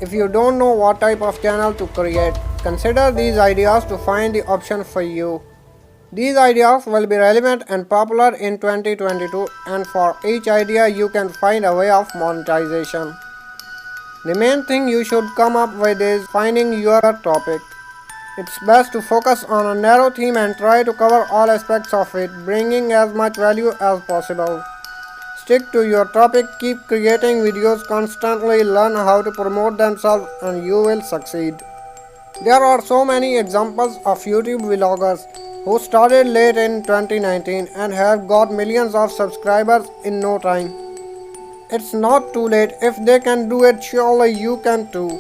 If you don't know what type of channel to create, consider these ideas to find the option for you. These ideas will be relevant and popular in 2022, and for each idea you can find a way of monetization. The main thing you should come up with is finding your topic. It's best to focus on a narrow theme and try to cover all aspects of it, bringing as much value as possible. Stick to your topic, keep creating videos constantly, learn how to promote themselves, and you will succeed. There are so many examples of YouTube vloggers who started late in 2019 and have got millions of subscribers in no time. It's not too late. If they can do it, surely you can too.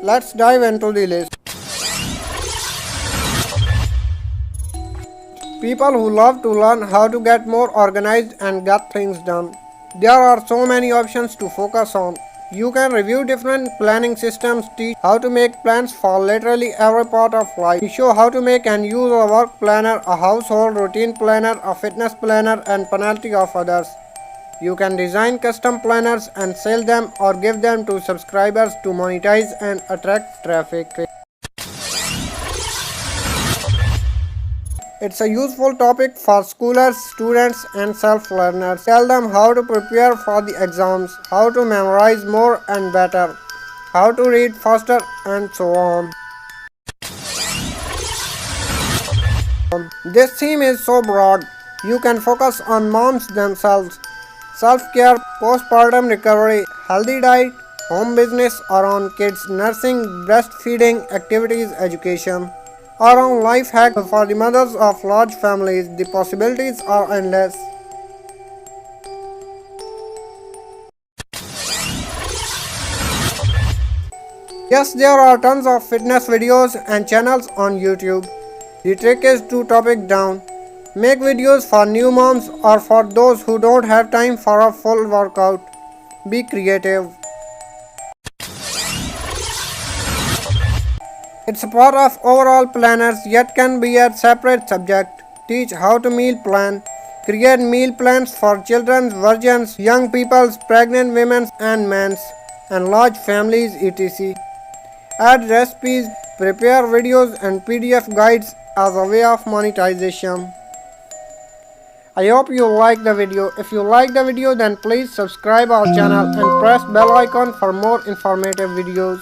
Let's dive into the list. People who love to learn how to get more organized and get things done. There are so many options to focus on. You can review different planning systems, teach how to make plans for literally every part of life, show how to make and use a work planner, a household routine planner, a fitness planner, and plenty of others. You can design custom planners and sell them or give them to subscribers to monetize and attract traffic. It's a useful topic for schoolers, students, and self-learners. Tell them how to prepare for the exams, how to memorize more and better, how to read faster, and so on. This theme is so broad. You can focus on moms themselves, self-care, postpartum recovery, healthy diet, home business, or on kids, nursing, breastfeeding, activities, education, or on life hack for the mothers of large families. The possibilities are endless. Yes, there are tons of fitness videos and channels on YouTube. The trick is to topic down. Make videos for new moms or for those who don't have time for a full workout. Be creative. It's a part of overall planners yet can be a separate subject. Teach how to meal plan. Create meal plans for children's virgins, young people's, pregnant women's and men's, and large families etc. Add recipes, prepare videos and PDF guides as a way of monetization. I hope you liked the video. If you liked the video then please subscribe our channel and press bell icon for more informative videos.